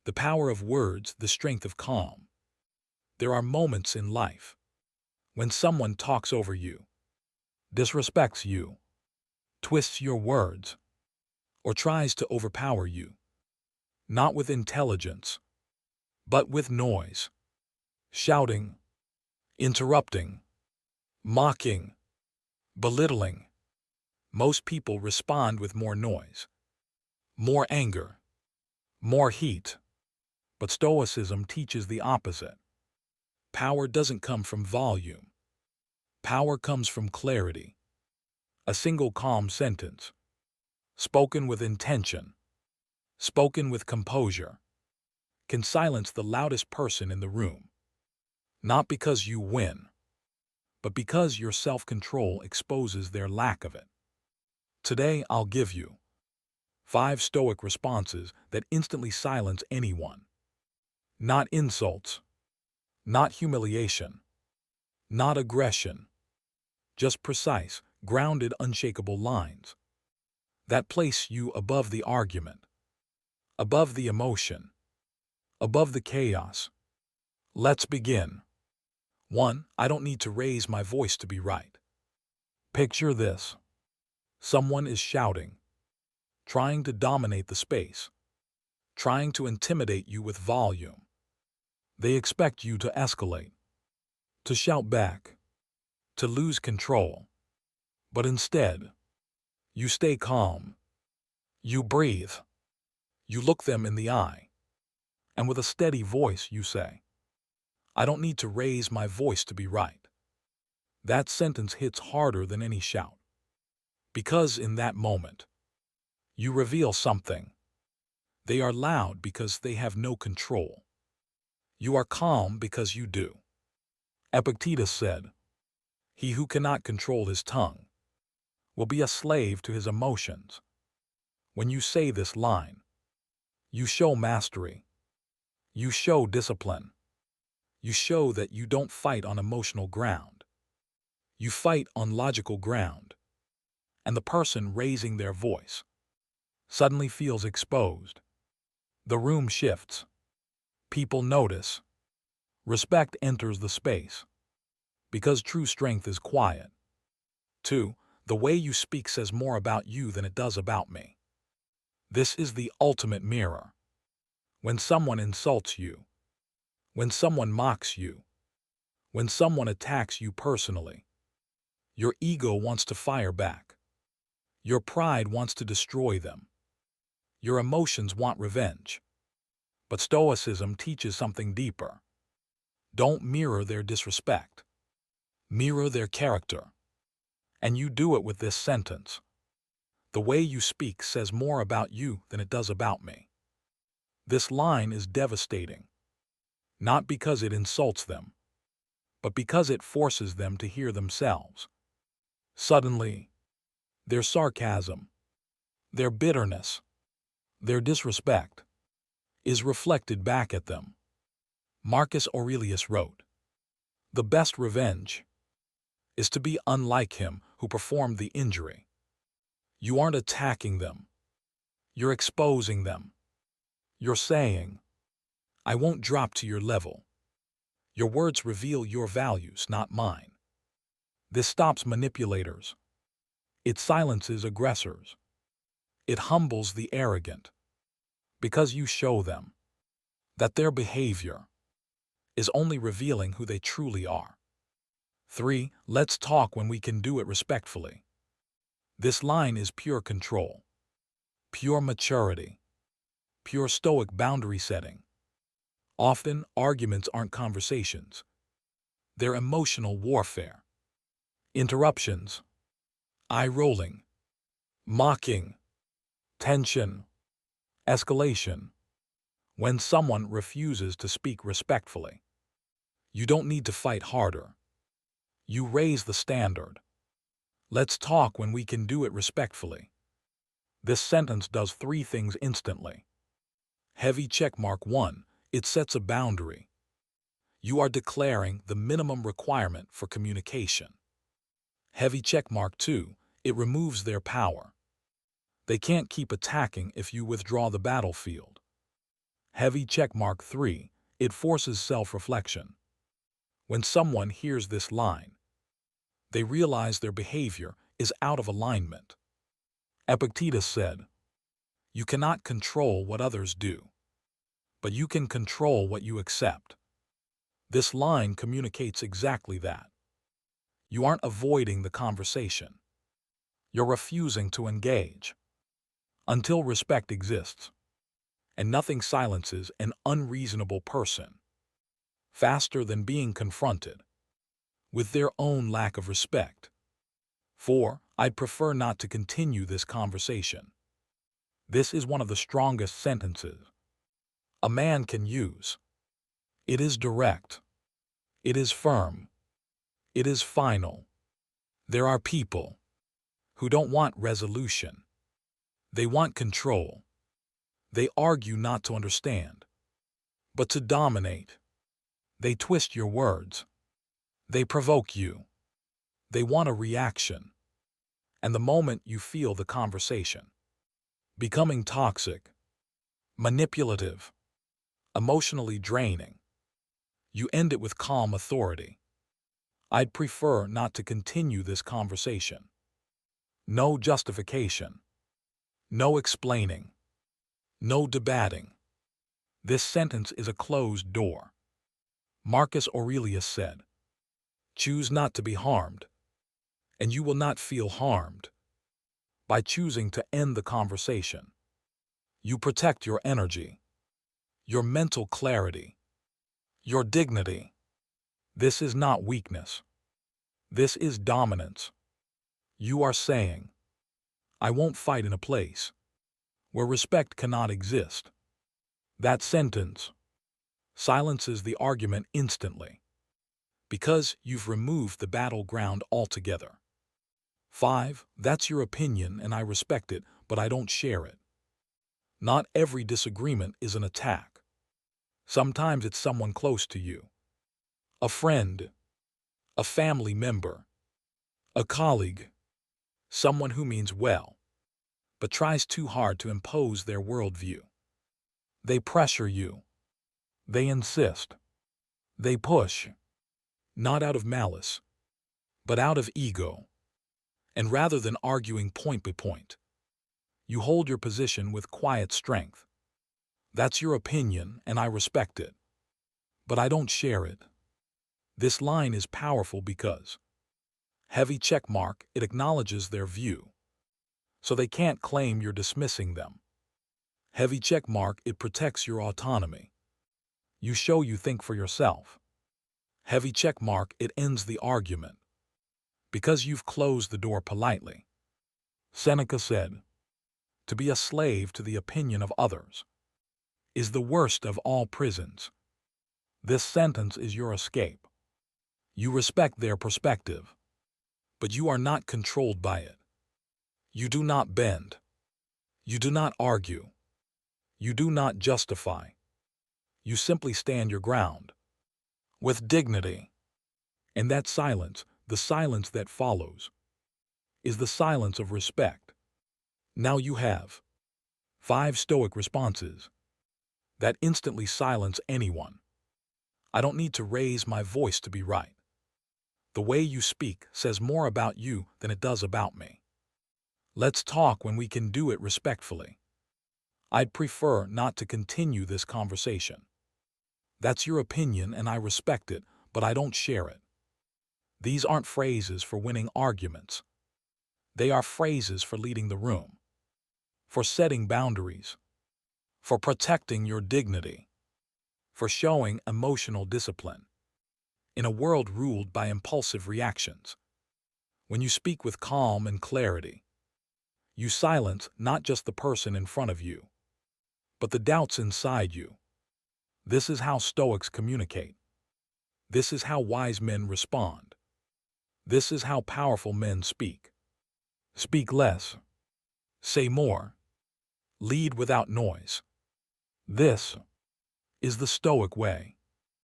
The power of words, the strength of calm. There are moments in life when someone talks over you, disrespects you, twists your words, or tries to overpower you, not with intelligence, but with noise, shouting, interrupting, mocking, belittling. Most people respond with more noise, more anger, more heat. But Stoicism teaches the opposite. Power doesn't come from volume. Power comes from clarity. A single calm sentence, spoken with intention, spoken with composure, can silence the loudest person in the room. Not because you win, but because your self-control exposes their lack of it. Today, I'll give you 5 Stoic responses that instantly silence anyone. Not insults, not humiliation, not aggression, just precise, grounded, unshakable lines that place you above the argument, above the emotion, above the chaos. Let's begin. 1. I don't need to raise my voice to be right. Picture this. Someone is shouting, trying to dominate the space, trying to intimidate you with volume. They expect you to escalate, to shout back, to lose control. But instead, you stay calm. You breathe. You look them in the eye. And with a steady voice, you say, I don't need to raise my voice to be right. That sentence hits harder than any shout. Because in that moment, you reveal something. They are loud because they have no control. You are calm because you do. Epictetus said, he who cannot control his tongue will be a slave to his emotions. When you say this line, you show mastery. You show discipline. You show that you don't fight on emotional ground. You fight on logical ground. And the person raising their voice suddenly feels exposed. The room shifts. People notice. Respect enters the space. Because true strength is quiet. 2. The way you speak says more about you than it does about me. This is the ultimate mirror. When someone insults you, when someone mocks you, when someone attacks you personally, your ego wants to fire back. Your pride wants to destroy them. Your emotions want revenge. But Stoicism teaches something deeper. Don't mirror their disrespect. Mirror their character. And you do it with this sentence. The way you speak says more about you than it does about me. This line is devastating. Not because it insults them, but because it forces them to hear themselves. Suddenly, their sarcasm, their bitterness, their disrespect is reflected back at them. Marcus Aurelius wrote, the best revenge is to be unlike him who performed the injury. You aren't attacking them. You're exposing them. You're saying, I won't drop to your level. Your words reveal your values, not mine. This stops manipulators. It silences aggressors. It humbles the arrogant. Because you show them that their behavior is only revealing who they truly are. 3. Let's talk when we can do it respectfully. This line is pure control, pure maturity, pure Stoic boundary setting. Often, arguments aren't conversations. They're emotional warfare. Interruptions, eye-rolling, mocking, tension, escalation. When someone refuses to speak respectfully, you don't need to fight harder. You raise the standard. Let's talk when we can do it respectfully. This sentence does 3 things instantly. Heavy checkmark 1. It sets a boundary. You are declaring the minimum requirement for communication. Heavy checkmark 2. It removes their power. They can't keep attacking if you withdraw the battlefield. Heavy checkmark 3. It forces self-reflection. When someone hears this line, they realize their behavior is out of alignment. Epictetus said, "You cannot control what others do, but you can control what you accept." This line communicates exactly that. You aren't avoiding the conversation. You're refusing to engage. Until respect exists, and nothing silences an unreasonable person faster than being confronted with their own lack of respect. 4. I'd prefer not to continue this conversation. This is one of the strongest sentences a man can use. It is direct. It is firm. It is final. There are people who don't want resolution. They want control. They argue not to understand, but to dominate. They twist your words. They provoke you. They want a reaction. And the moment you feel the conversation becoming toxic, manipulative, emotionally draining, you end it with calm authority. I'd prefer not to continue this conversation. No justification. No explaining. No debating. This sentence is a closed door. Marcus Aurelius said, "Choose not to be harmed, and you will not feel harmed." By choosing to end the conversation, you protect your energy, your mental clarity, your dignity. This is not weakness. This is dominance. You are saying, "I won't fight in a place where respect cannot exist." That sentence silences the argument instantly because you've removed the battleground altogether. 5. That's your opinion and I respect it, but I don't share it. Not every disagreement is an attack. Sometimes it's someone close to you. A friend, a family member, a colleague, someone who means well, but tries too hard to impose their worldview. They pressure you. They insist. They push, not out of malice, but out of ego. And rather than arguing point by point, you hold your position with quiet strength. That's your opinion, and I respect it, but I don't share it. This line is powerful because heavy checkmark, it acknowledges their view, so they can't claim you're dismissing them. Heavy checkmark, it protects your autonomy. You show you think for yourself. Heavy checkmark, it ends the argument because you've closed the door politely. Seneca said, "To be a slave to the opinion of others is the worst of all prisons." This sentence is your escape. You respect their perspective, but you are not controlled by it. You do not bend. You do not argue. You do not justify. You simply stand your ground with dignity. And that silence, the silence that follows, is the silence of respect. Now you have 5 Stoic responses that instantly silence anyone. I don't need to raise my voice to be right. The way you speak says more about you than it does about me. Let's talk when we can do it respectfully. I'd prefer not to continue this conversation. That's your opinion and I respect it, but I don't share it. These aren't phrases for winning arguments. They are phrases for leading the room, for setting boundaries, for protecting your dignity, for showing emotional discipline. In a world ruled by impulsive reactions, when you speak with calm and clarity, you silence not just the person in front of you, but the doubts inside you. This is how Stoics communicate. This is how wise men respond. This is how powerful men speak. Speak less. Say more. Lead without noise. This is the Stoic way.